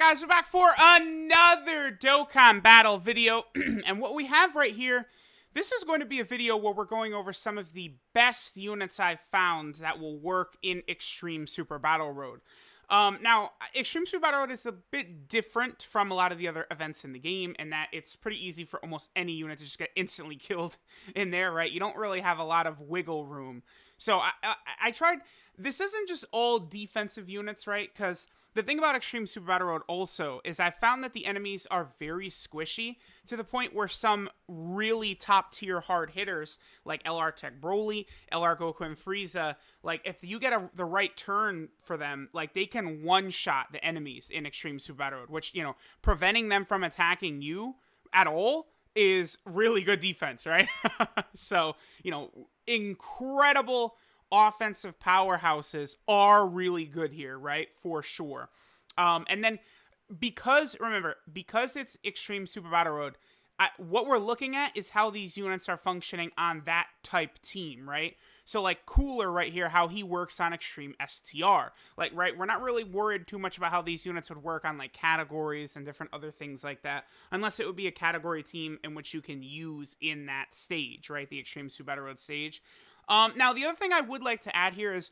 guys? We're back for another Dokkan battle video. And what we have right here, this is going to be a video where we're going over some of the best units I've found that will work in Extreme Super Battle Road. Now, Extreme Super Battle Road is a bit different from a lot of the other events in the game, in that it's pretty easy for almost any unit to just get instantly killed in there, right? You don't really have a lot of wiggle room. So I tried. This isn't just all defensive units, right? Because the thing about Extreme Super Battle Road also is I found that the enemies are very squishy to the point where some really top tier hard hitters like LR Tech Broly, LR Goku and Frieza, like if you get the right turn for them, like they can one shot the enemies in Extreme Super Battle Road, which, you know, preventing them from attacking you at all is really good defense, right? So, you know, incredible offensive powerhouses are really good here, right? For sure. And then because it's Extreme Super Battle Road, what we're looking at is how these units are functioning on that type team, right? So like Cooler right here, how he works on Extreme STR. Like, right, we're not really worried too much about how these units would work on like categories and different other things like that, unless it would be a category team in which you can use in that stage, right? The Extreme Super Battle Road stage. Now, the other thing I would like to add here is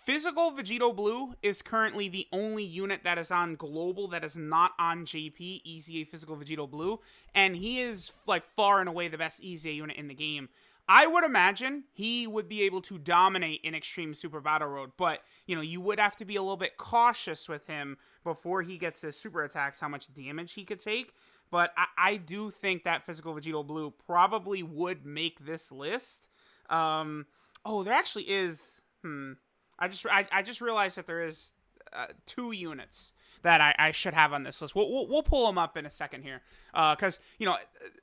Physical Vegito Blue is currently the only unit that is on Global that is not on JP, EZA Physical Vegito Blue, and he is, like, far and away the best EZA unit in the game. I would imagine he would be able to dominate in Extreme Super Battle Road, but, you know, you would have to be a little bit cautious with him before he gets his super attacks, how much damage he could take. But I do think that Physical Vegito Blue probably would make this list. Oh, there actually is, I just realized that there is, 2 units that I should have on this list. We'll pull them up in a second here. Cause, you know,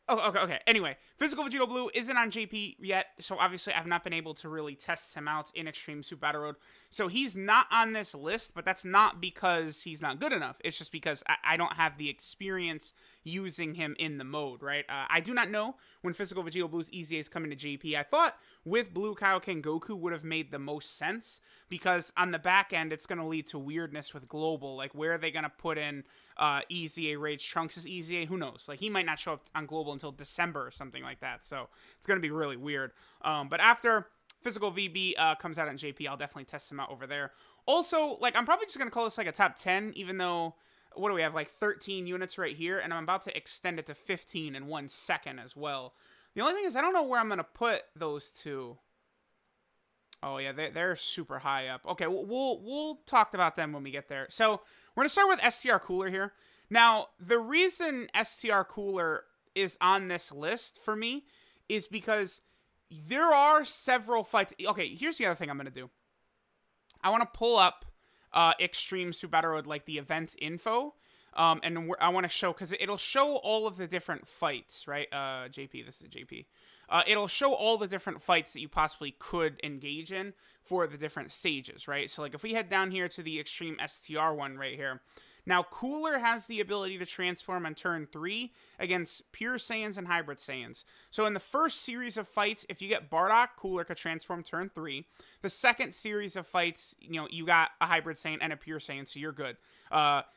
okay. Anyway, Physical Vegito Blue isn't on JP yet, so obviously I've not been able to really test him out in Extreme Super Battle Road. So he's not on this list, but that's not because he's not good enough. It's just because I don't have the experience using him in the mode, right? I do not know when Physical Vegito Blue's EZA is coming to JP. I thought with Blue Kaioken Goku would have made the most sense, because on the back end, it's going to lead to weirdness with Global. Like, where are they going to put in EZA Rage Trunks' EZA? Who knows? Like, he might not show up on Global until December or something like that. So it's going to be really weird. But after Physical VB comes out on JP, I'll definitely test him out over there. Also, like, I'm probably just going to call this like a top 10, even though, what do we have, like 13 units right here, and I'm about to extend it to 15 in 1 second as well. The only thing is, I don't know where I'm going to put those two. Oh yeah, they're super high up. Okay, we'll talk about them when we get there. So we're gonna start with STR Cooler here. Now, the reason STR Cooler is on this list for me is because there are several fights. Okay, here's the other thing I'm gonna do. I want to pull up Extreme Super Battle Road, like the event info, and I want to show, because it'll show all of the different fights, right? JP, this is JP. It'll show all the different fights that you possibly could engage in for the different stages, right? So, like, if we head down here to the Extreme STR one right here, now Cooler has the ability to transform on turn 3 against Pure Saiyans and Hybrid Saiyans. So in the first series of fights, if you get Bardock, Cooler could transform turn 3. The second series of fights, you know, you got a Hybrid Saiyan and a Pure Saiyan, so you're good.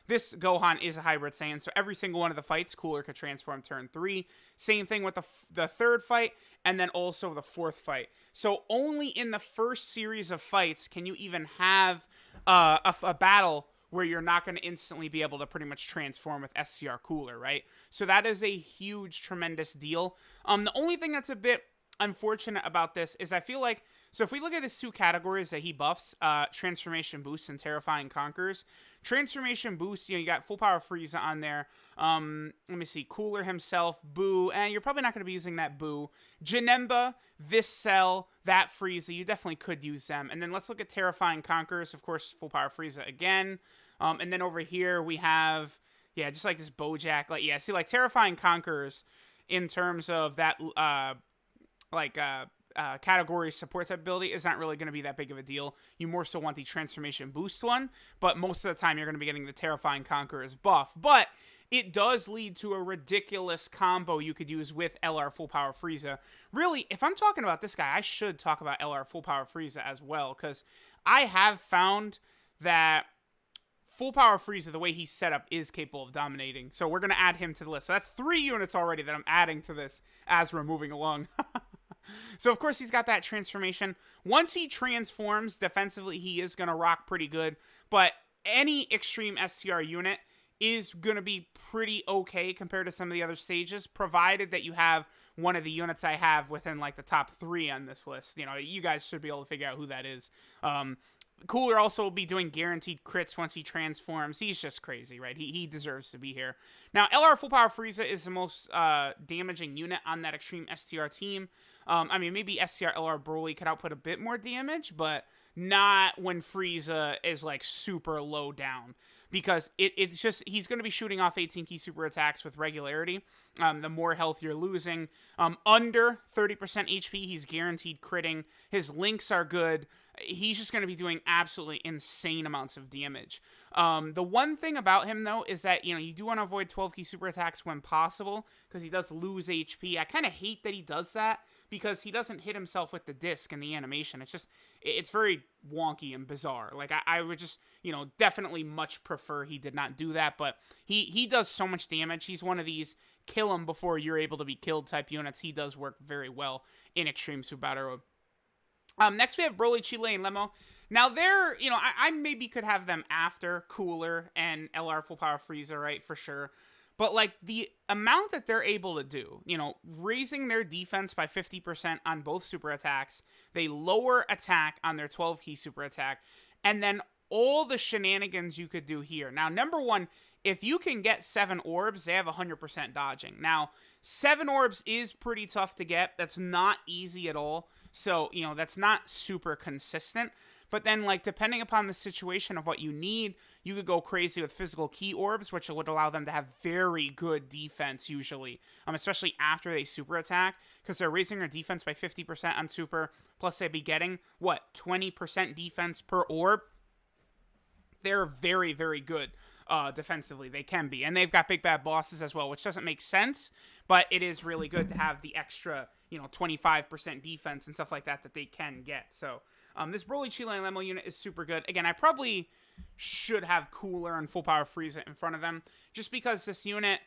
This Gohan is a Hybrid Saiyan, so every single one of the fights, Cooler could transform turn 3. Same thing with the third fight, and then also the fourth fight. So only in the first series of fights can you even have a battle where you're not going to instantly be able to pretty much transform with STR Cooler, right? So that is a huge, tremendous deal. The only thing that's a bit unfortunate about this is I feel like, so if we look at his 2 categories that he buffs, Transformation Boost and Terrifying Conquerors. Transformation Boost, you know, you got Full Power Frieza on there. Let me see, Cooler himself, Boo, and you're probably not going to be using that Boo. Janemba, this Cell, that Frieza, you definitely could use them. And then let's look at Terrifying Conquerors, of course, Full Power Frieza again. And then over here we have, yeah, just like this Bojack, like, yeah, see, like Terrifying Conquerors in terms of that, category support type ability is not really going to be that big of a deal. You more so want the Transformation Boost one, but most of the time you're going to be getting the Terrifying Conquerors buff. But it does lead to a ridiculous combo you could use with LR Full Power Frieza. Really, if I'm talking about this guy, I should talk about LR Full Power Frieza as well, because I have found that Full Power Frieza, the way he's set up, is capable of dominating. So we're going to add him to the list. So that's 3 units already that I'm adding to this as we're moving along. So, of course, he's got that transformation. Once he transforms, defensively, he is going to rock pretty good. But any Extreme STR unit is going to be pretty okay compared to some of the other stages, provided that you have one of the units I have within, like, the top 3 on this list. You know, you guys should be able to figure out who that is. Cooler also will be doing guaranteed crits once he transforms. He's just crazy, right? He deserves to be here. Now, LR Full Power Frieza is the most damaging unit on that Extreme STR team. I mean, maybe STR LR Broly could output a bit more damage, but not when Frieza is, like, super low down. Because it's just, he's going to be shooting off 18 key super attacks with regularity. The more health you're losing. Under 30% HP, he's guaranteed critting. His links are good. He's just going to be doing absolutely insane amounts of damage. The one thing about him, though, is that, you know, you do want to avoid 12 key super attacks when possible, because he does lose HP. I kind of hate that he does that, because he doesn't hit himself with the disc in the animation. It's just, it's very wonky and bizarre. Like, I would just, you know, definitely much prefer he did not do that, but he does so much damage. He's one of these kill him before you're able to be killed type units. He does work very well in Extreme Subaru. Next we have Broly, Cheelai, and Lemo. Now they're, you know, I maybe could have them after Cooler and LR Full Power Frieza, right, for sure. But, like, the amount that they're able to do, you know, raising their defense by 50% on both super attacks, they lower attack on their 12 key super attack, and then all the shenanigans you could do here. Now, number one, if you can get 7 orbs, they have 100% dodging. Now, 7 orbs is pretty tough to get. That's not easy at all. So, you know, that's not super consistent. But then, like, depending upon the situation of what you need, you could go crazy with physical key orbs, which would allow them to have very good defense, usually. Especially after they super attack, because they're raising their defense by 50% on super, plus they'd be getting, what, 20% defense per orb? They're very, very good defensively. They can be. And they've got big bad bosses as well, which doesn't make sense, but it is really good to have the extra, you know, 25% defense and stuff like that that they can get. So, this Broly, Cheelai, and Lemo unit is super good. Again, I probably should have Cooler and Full Power Frieza in front of them, just because this unit,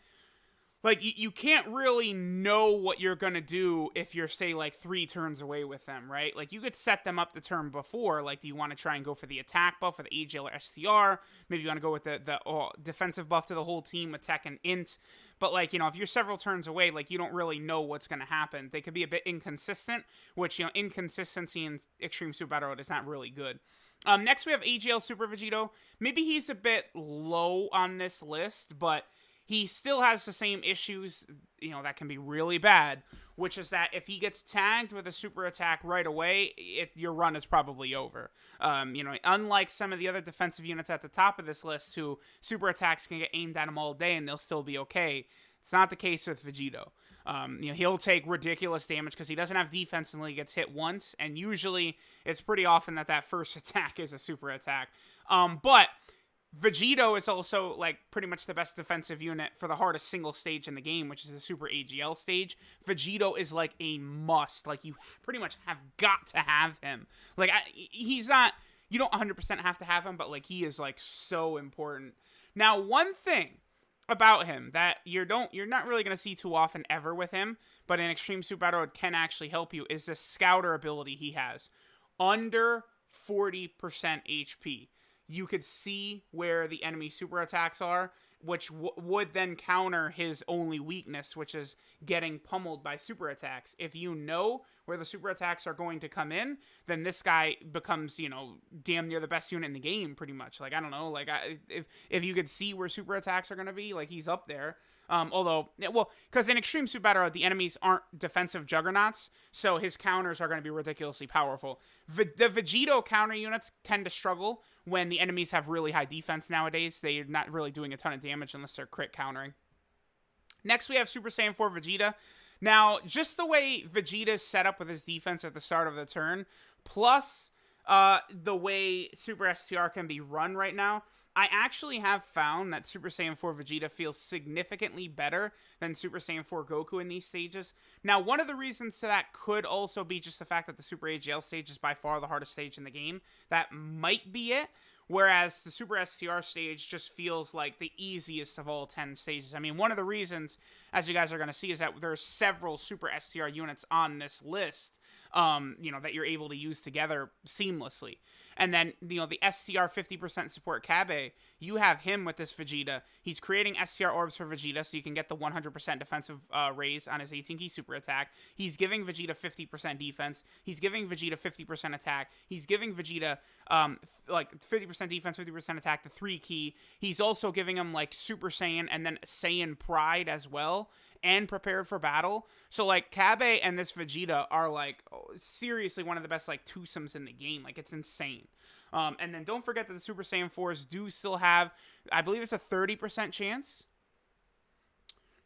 like, you can't really know what you're going to do if you're, say, like, 3 turns away with them, right? Like, you could set them up the turn before. Like, do you want to try and go for the attack buff for the AGL or STR? Maybe you want to go with the defensive buff to the whole team with Tech and Int. But, like, you know, if you're several turns away, like, you don't really know what's going to happen. They could be a bit inconsistent, which, you know, inconsistency in Extreme Super Battle is not really good. Next, we have AGL Super Vegito. Maybe he's a bit low on this list, but he still has the same issues, you know, that can be really bad, which is that if he gets tagged with a super attack right away, your run is probably over. You know, unlike some of the other defensive units at the top of this list who super attacks can get aimed at him all day and they'll still be okay, it's not the case with Vegito. You know, he'll take ridiculous damage because he doesn't have defense until he gets hit once, and usually it's pretty often that first attack is a super attack. But Vegito is also, like, pretty much the best defensive unit for the hardest single stage in the game, which is the Super AGL stage. Vegito is, like, a must. Like, you pretty much have got to have him. Like, he's not, you don't 100% have to have him, but, like, he is, like, so important. Now, one thing about him that you're not really going to see too often ever with him, but in Extreme Super Battle it can actually help you, is the Scouter ability he has. Under 40% HP. You could see where the enemy super attacks are, which would then counter his only weakness, which is getting pummeled by super attacks. If you know where the super attacks are going to come in, then this guy becomes, you know, damn near the best unit in the game, pretty much. Like, I don't know, like, if you could see where super attacks are going to be, like, he's up there. Although, well, because in Extreme Super Battle, the enemies aren't defensive juggernauts, so his counters are going to be ridiculously powerful. The Vegito counter units tend to struggle when the enemies have really high defense nowadays. They're not really doing a ton of damage unless they're crit countering. Next, we have Super Saiyan 4 Vegeta. Now, just the way Vegeta's set up with his defense at the start of the turn, plus the way Super STR can be run right now, I actually have found that Super Saiyan 4 Vegeta feels significantly better than Super Saiyan 4 Goku in these stages. Now, one of the reasons to that could also be just the fact that the Super AGL stage is by far the hardest stage in the game. That might be it. Whereas the Super STR stage just feels like the easiest of all 10 stages. I mean, one of the reasons, as you guys are going to see, is that there's several Super STR units on this list, that you're able to use together seamlessly. And then, the STR 50% support Kabe, you have him with this Vegeta. He's creating STR orbs for Vegeta so you can get the 100% defensive raise on his 18-key super attack. He's giving Vegeta 50% defense. He's giving Vegeta 50% attack. He's giving Vegeta 50% defense, 50% attack, the 3-key. He's also giving him Super Saiyan and then Saiyan Pride as well, and prepared for battle. So Kabe and this Vegeta are seriously one of the best twosomes in the game. It's insane. And then don't forget that the Super Saiyan 4s do still have, I believe it's a 30% chance.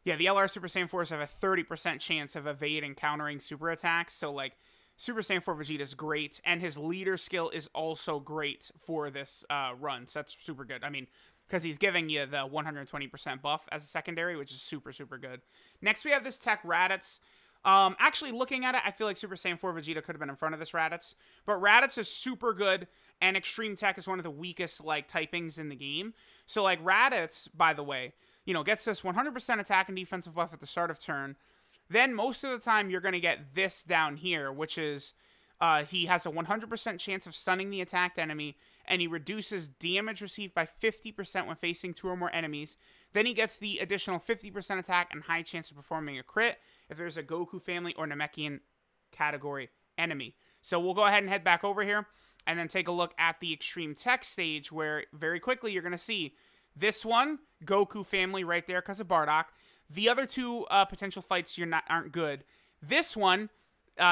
Yeah, the LR Super Saiyan 4s have a 30% chance of evading countering super attacks. So Super Saiyan 4 Vegeta is great, and his leader skill is also great for this run. So that's super good. I mean, because he's giving you the 120% buff as a secondary, which is super, super good. Next, we have this tech Raditz. Actually, looking at it, I feel like Super Saiyan 4 Vegeta could have been in front of this Raditz. But Raditz is super good, and Extreme Tech is one of the weakest, typings in the game. So, Raditz, by the way, gets this 100% attack and defensive buff at the start of turn. Then, most of the time, you're going to get this down here, which is... he has a 100% chance of stunning the attacked enemy, and he reduces damage received by 50% when facing 2 or more enemies. Then he gets the additional 50% attack and high chance of performing a crit if there's a Goku family or Namekian category enemy. So we'll go ahead and head back over here, and then take a look at the Extreme Tech stage, where very quickly you're going to see this one, Goku family right there because of Bardock. The other 2 potential fights aren't good. This one...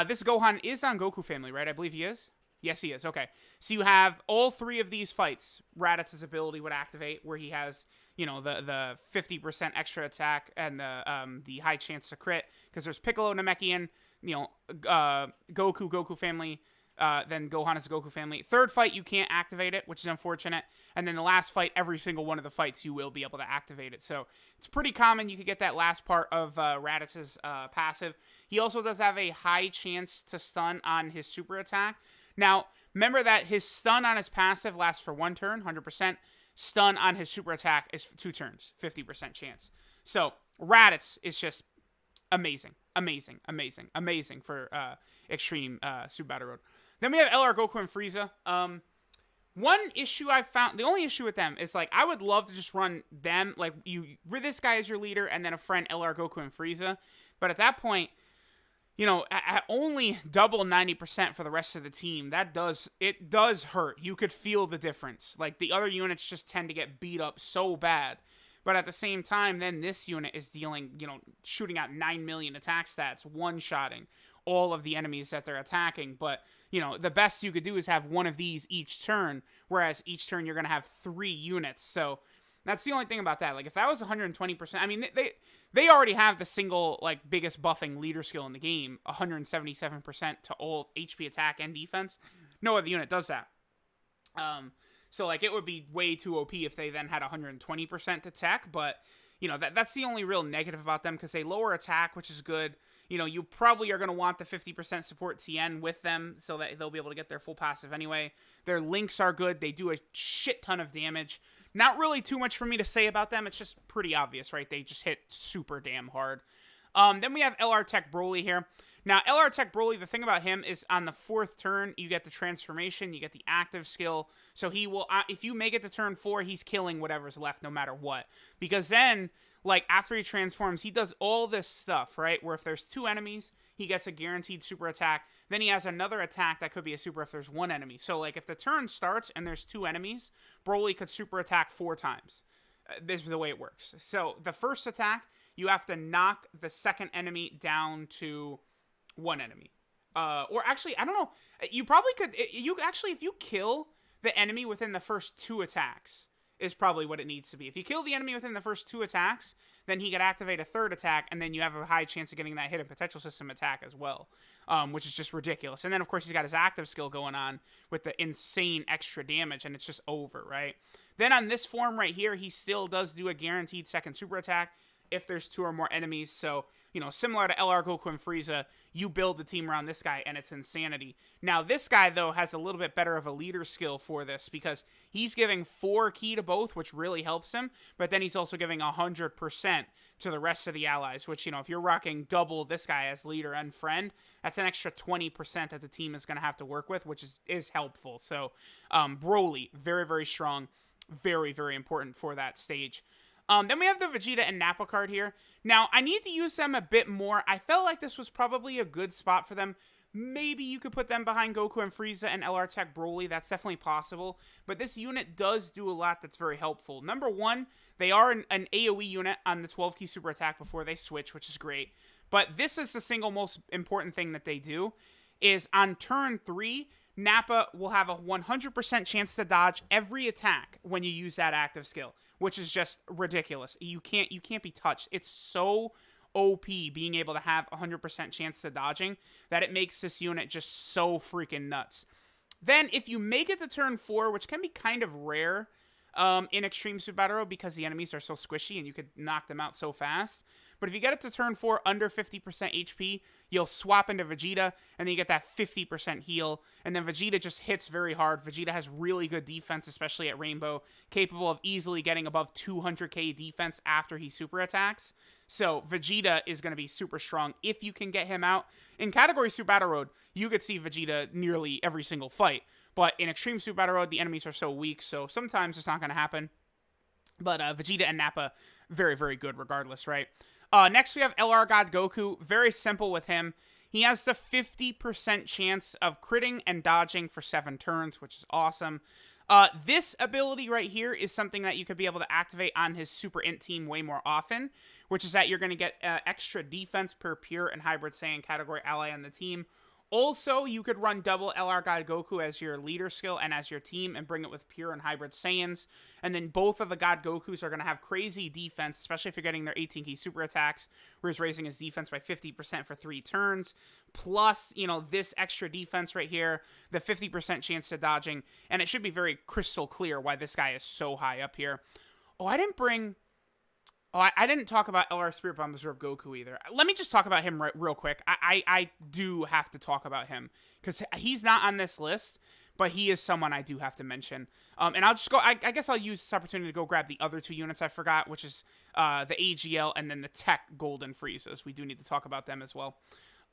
this Gohan is on Goku family, right? I believe he is. Yes, he is. Okay. So you have all 3 of these fights. Raditz's ability would activate, where he has, the 50% extra attack and the high chance to crit. Because there's Piccolo, Namekian, Goku family. Then Gohan is a Goku family. Third fight, you can't activate it, which is unfortunate. And then the last fight, every single one of the fights, you will be able to activate it. So it's pretty common you could get that last part of Raditz's passive. He also does have a high chance to stun on his super attack. Now, remember that his stun on his passive lasts for 1 turn, 100%. Stun on his super attack is 2 turns, 50% chance. So Raditz is just amazing for Extreme Super Battle Road. Then we have LR Goku and Frieza. One issue I found, the only issue with them is I would love to just run them, this guy is your leader, and then a friend LR Goku and Frieza. But at that point, at only double 90% for the rest of the team, it does hurt. You could feel the difference. The other units just tend to get beat up so bad. But at the same time, then this unit is dealing, shooting out 9 million attack stats, one-shotting all of the enemies that they're attacking. But, the best you could do is have one of these each turn, whereas each turn you're going to have 3 units. So that's the only thing about that. If that was 120%, I mean, they already have the single, biggest buffing leader skill in the game, 177% to all HP attack and defense. No other unit does that. So, it would be way too OP if they then had 120% to tech, but, that's the only real negative about them, because they lower attack, which is good. You probably are going to want the 50% support Tien with them, so that they'll be able to get their full passive anyway. Their links are good. They do a shit ton of damage. Not really too much for me to say about them. It's just pretty obvious, right? They just hit super damn hard. Then we have LR Tech Broly here. Now, LR Tech Broly, the thing about him is on the 4th turn, you get the transformation, you get the active skill. So he will, if you make it to turn 4, he's killing whatever's left no matter what. Because then, after he transforms, he does all this stuff, right? Where if there's 2 enemies, he gets a guaranteed super attack. Then he has another attack that could be a super if there's 1 enemy. So, if the turn starts and there's 2 enemies, Broly could super attack 4 times. This is the way it works. So, the first attack, you have to knock the second enemy down to 1 enemy. Or actually, I don't know. You probably could... if you kill the enemy within the first 2 attacks, is probably what it needs to be. If you kill the enemy within the first 2 attacks, then he could activate a 3rd attack, and then you have a high chance of getting that hidden potential system attack as well, which is just ridiculous. And then, of course, he's got his active skill going on with the insane extra damage, and it's just over, right? Then on this form right here, he still does do a guaranteed 2nd super attack, if there's 2 or more enemies. So, you know, similar to LR Goku and Frieza, you build the team around this guy, and it's insanity. Now, this guy, though, has a little bit better of a leader skill for this, because he's giving 4 ki to both, which really helps him, but then he's also giving 100% to the rest of the allies, which, you know, if you're rocking double this guy as leader and friend, that's an extra 20% that the team is going to have to work with, which is helpful. So, Broly, very, very strong, very, very important for that stage. Then we have the Vegeta and Nappa card here. Now, I need to use them a bit more. I felt like this was probably a good spot for them. Maybe you could put them behind Goku and Frieza and LR Tech Broly. That's definitely possible. But this unit does do a lot that's very helpful. Number one, they are an AoE unit on the 12 ki super attack before they switch, which is great. But this is the single most important thing that they do, is on turn 3, Nappa will have a 100% chance to dodge every attack when you use that active skill, which is just ridiculous. You can't be touched. It's so OP being able to have 100% chance to dodging that it makes this unit just so freaking nuts. Then if you make it to turn 4, which can be kind of rare in Extreme Super Battle because the enemies are so squishy and you could knock them out so fast, but if you get it to turn 4 under 50% HP, you'll swap into Vegeta, and then you get that 50% heal, and then Vegeta just hits very hard. Vegeta has really good defense, especially at Rainbow, capable of easily getting above 200k defense after he super attacks. So Vegeta is going to be super strong if you can get him out. In Category Super Battle Road, you could see Vegeta nearly every single fight, but in Extreme Super Battle Road, the enemies are so weak, so sometimes it's not going to happen. But Vegeta and Nappa, very, very good regardless, right? Next, we have LR God Goku. Very simple with him. He has the 50% chance of critting and dodging for 7 turns, which is awesome. This ability right here is something that you could be able to activate on his Super Int team way more often, which is that you're going to get extra defense per pure and hybrid Saiyan category ally on the team. Also, you could run double LR God Goku as your leader skill and as your team and bring it with pure and hybrid Saiyans. And then both of the God Gokus are going to have crazy defense, especially if you're getting their 18 ki super attacks, where he's raising his defense by 50% for 3 turns. Plus, you know, this extra defense right here, the 50% chance to dodging. And it should be very crystal clear why this guy is so high up here. I didn't talk about LR Spirit Bomb Absorb Goku either. Let me just talk about him real quick. I do have to talk about him, because he's not on this list, but he is someone I do have to mention. And I'll just go, I guess I'll use this opportunity to go grab the other 2 units I forgot, which is the AGL and then the Tech Golden Freezes. We do need to talk about them as well.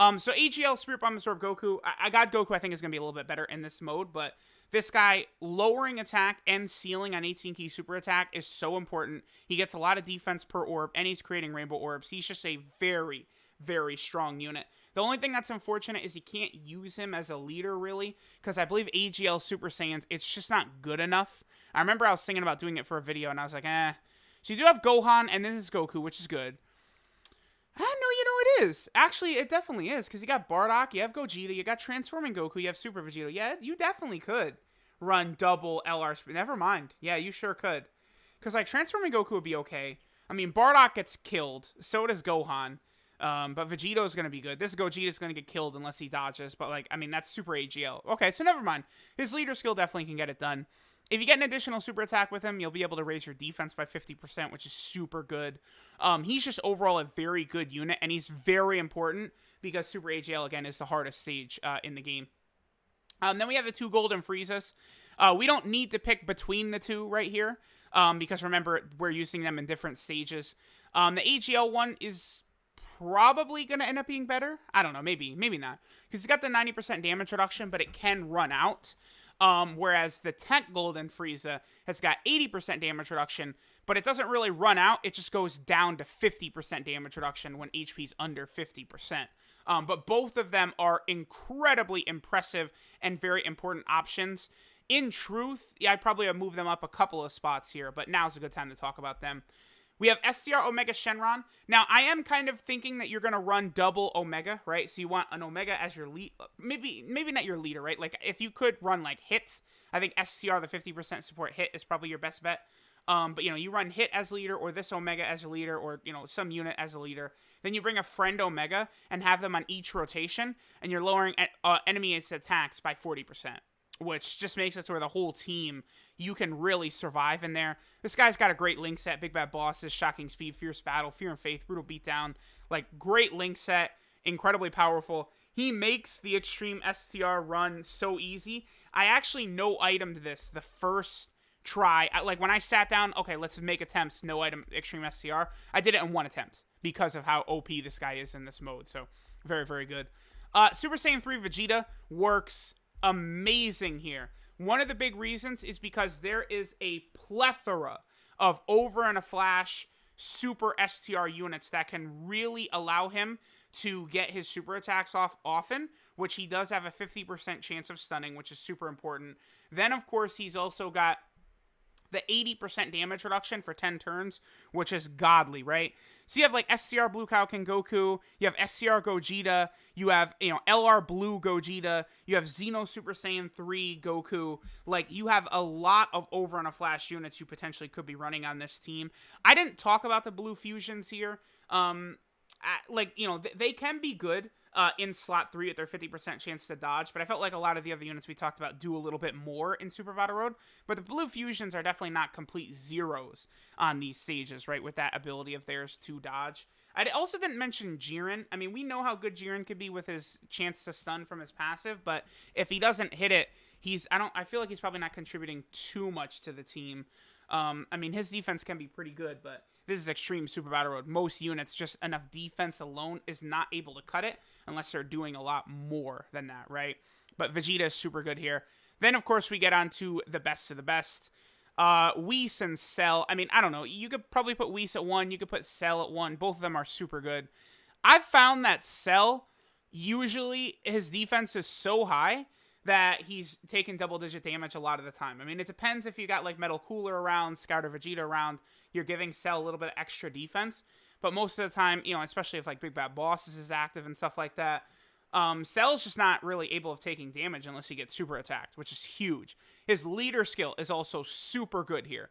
So AGL Spirit Bomb Absorb Goku. I got Goku, I think, is going to be a little bit better in this mode, but this guy, lowering attack and sealing on 18 ki super attack is so important. He gets a lot of defense per orb, and he's creating rainbow orbs. He's just a very, very strong unit. The only thing that's unfortunate is you can't use him as a leader, really, because I believe AGL Super Saiyans, it's just not good enough. I remember I was thinking about doing it for a video, and I was like, So you do have Gohan, and this is Goku, which is good. No, you know it is. Actually, it definitely is, because you got Bardock, you have Gogeta, you got Transforming Goku, you have Super Vegeta. Yeah, you definitely could run double LR. Never mind. Yeah, you sure could. Because, like, Transforming Goku would be okay. I mean, Bardock gets killed. So does Gohan. But Vegito's going to be good. This Gogeta's going to get killed unless he dodges. But, like, I mean, that's Super AGL. Okay, so never mind. His leader skill definitely can get it done. If you get an additional super attack with him, you'll be able to raise your defense by 50%, which is super good. He's just overall a very good unit, and he's very important because Super AGL, again, is the hardest stage in the game. Then we have the 2 Golden Freezes. We don't need to pick between the 2 right here, because remember, we're using them in different stages. The AGL one is probably going to end up being better. I don't know, maybe not. Because it's got the 90% damage reduction, but it can run out. Whereas the Tech Golden Frieza has got 80% damage reduction, but it doesn't really run out. It just goes down to 50% damage reduction when HP's under 50%. But both of them are incredibly impressive and very important options. In truth, yeah, I'd probably have moved them up a couple of spots here, but now's a good time to talk about them. We have STR Omega Shenron. Now, I am kind of thinking that you're going to run double Omega, right? So you want an Omega as your lead. Maybe not your leader, right? Like, if you could run, like, Hit, I think STR, the 50% support Hit, is probably your best bet. But, you know, you run Hit as leader, or this Omega as a leader, or, you know, some unit as a leader. Then you bring a friend Omega and have them on each rotation, and you're lowering enemy's attacks by 40%. which just makes it so where the whole team, you can really survive in there. This guy's got a great link set. Big Bad Bosses, Shocking Speed, Fierce Battle, Fear and Faith, Brutal Beatdown. Like, great link set. Incredibly powerful. He makes the Extreme STR run so easy. I actually no-itemed this the first try. Like, when I sat down, okay, let's make attempts, no-item Extreme STR. I did it in one attempt because of how OP this guy is in this mode. So, very, very good. Super Saiyan 3 Vegeta works amazing here. One of the big reasons is because there is a plethora of over in a flash super STR units that can really allow him to get his super attacks off often, which he does have a 50% chance of stunning, which is super important. Then, of course, he's also got the 80% damage reduction for 10 turns, which is godly, right? So you have like SCR Blue Kaioken Goku, you have SCR Gogeta, you have, LR Blue Gogeta, you have Xeno Super Saiyan 3 Goku. Like, you have a lot of over and a flash units you potentially could be running on this team. I didn't talk about the Blue Fusions here. They can be good in slot 3 at their 50% chance to dodge, but I felt like a lot of the other units we talked about do a little bit more in Super Battle Road, but the Blue Fusions are definitely not complete zeros on these stages, right, with that ability of theirs to dodge. I also didn't mention Jiren. I mean, we know how good Jiren could be with his chance to stun from his passive, but if he doesn't hit it, I feel like he's probably not contributing too much to the team. I mean, his defense can be pretty good, but this is Extreme Super Battle Road. Most units, just enough defense alone is not able to cut it unless they're doing a lot more than that, right? But Vegeta is super good here. Then, of course, we get on to the best of the best. Whis and Cell. I mean, I don't know. You could probably put Whis at 1. You could put Cell at 1. Both of them are super good. I've found that Cell, usually his defense is so high that he's taking double-digit damage a lot of the time. I mean, it depends if you got, like, Metal Cooler around, Scout or Vegeta around, you're giving Cell a little bit of extra defense. But most of the time, especially if, like, Big Bad Bosses is active and stuff like that, Cell's just not really able of taking damage unless he gets super attacked, which is huge. His leader skill is also super good here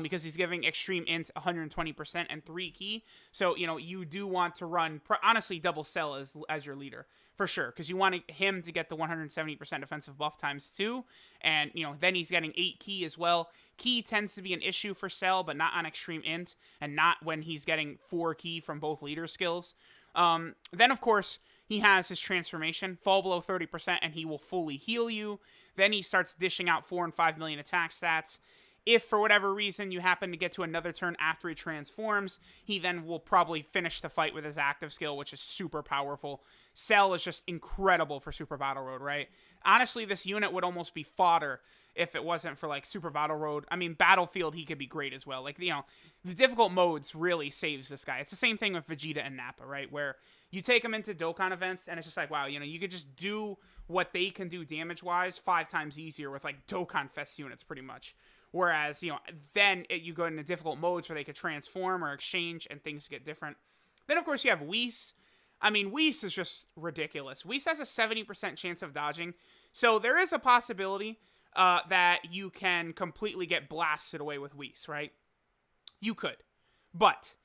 because he's giving Extreme Int 120% and 3 key. So, you do want to run, honestly, double Cell as your leader, for sure, because you want him to get the 170% defensive buff times 2, and, then he's getting 8 key as well. Key tends to be an issue for Cell, but not on Extreme Int, and not when he's getting 4 key from both leader skills. Then, of course, he has his transformation, fall below 30%, and he will fully heal you. Then he starts dishing out 4 and 5 million attack stats. If, for whatever reason, you happen to get to another turn after he transforms, he then will probably finish the fight with his active skill, which is super powerful. Cell is just incredible for Super Battle Road, right? Honestly, this unit would almost be fodder if it wasn't for, like, Super Battle Road. I mean, Battlefield, he could be great as well. Like, the difficult modes really saves this guy. It's the same thing with Vegeta and Nappa, right? Where you take them into Dokkan events, and it's just like, wow, you could just do what they can do damage-wise 5 times easier with, like, Dokkan Fest units, pretty much. Whereas, then you go into difficult modes where they could transform or exchange and things get different. Then, of course, you have Whis. I mean, Whis is just ridiculous. Whis has a 70% chance of dodging. So there is a possibility that you can completely get blasted away with Whis, right? You could. But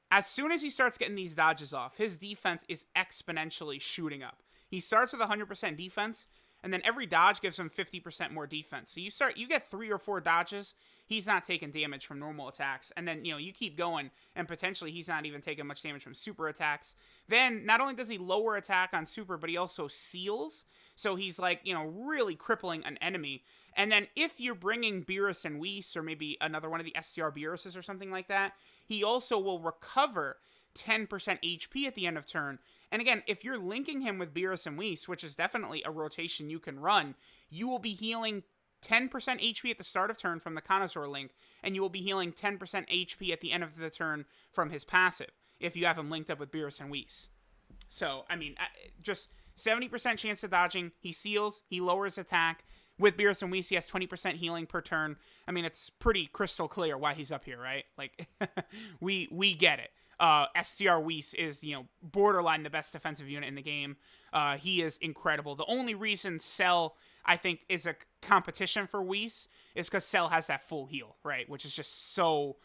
as soon as he starts getting these dodges off, his defense is exponentially shooting up. He starts with 100% defense, and then every dodge gives him 50% more defense. So you get 3 or 4 dodges, he's not taking damage from normal attacks. And then, you keep going, and potentially he's not even taking much damage from super attacks. Then, not only does he lower attack on super, but he also seals. So he's like, really crippling an enemy. And then if you're bringing Beerus and Whis, or maybe another one of the STR Beeruses or something like that, he also will recover 10% HP at the end of turn. And again, if you're linking him with Beerus and Whis, which is definitely a rotation you can run, you will be healing 10% HP at the start of turn from the Connoisseur link, and you will be healing 10% HP at the end of the turn from his passive, if you have him linked up with Beerus and Whis. So, I mean, just 70% chance of dodging, he seals, he lowers attack. With Beerus and Whis, he has 20% healing per turn. I mean, it's pretty crystal clear why he's up here, right? Like, we get it. STR Whis is, borderline the best defensive unit in the game. He is incredible. The only reason Cell, I think, is a competition for Whis is because Cell has that full heal, right? Which is just so,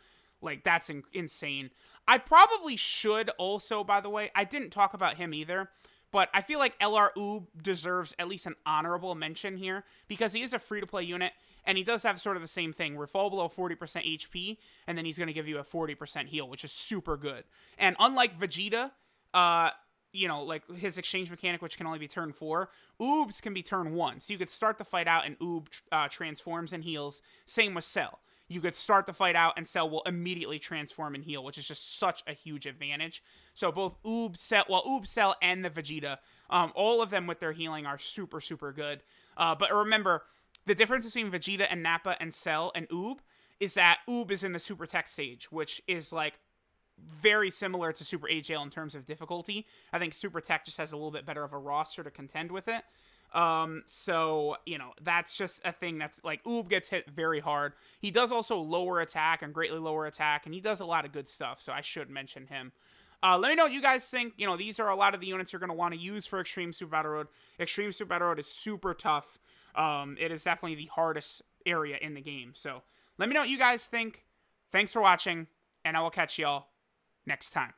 like, that's insane. I probably should also, by the way, I didn't talk about him either, But I feel like LR Oob deserves at least an honorable mention here because he is a free-to-play unit, and he does have sort of the same thing. Where fall below 40% HP, and then he's going to give you a 40% heal, which is super good. And unlike Vegeta, you know, like his exchange mechanic, which can only be turn 4, Oobs can be turn 1. So you could start the fight out and Oob transforms and heals. Same with Cell. You could start the fight out and Cell will immediately transform and heal, which is just such a huge advantage. So both Oob, Cell, and the Vegeta, all of them with their healing are super, super good. But remember, the difference between Vegeta and Nappa and Cell and Oob is that Oob is in the Super Tech stage, which is like very similar to Super HL in terms of difficulty. I think Super Tech just has a little bit better of a roster to contend with it. So, you know, that's just a thing that's like, Oob gets hit very hard. He does also lower attack and greatly lower attack, and he does a lot of good stuff, so I should mention him. Let me know what you guys think. You know, these are a lot of the units you're going to want to use for Extreme Super Battle Road. Extreme Super Battle Road is super tough. It is definitely the hardest area in the game. So let me know what you guys think. Thanks for watching, and I will catch y'all next time.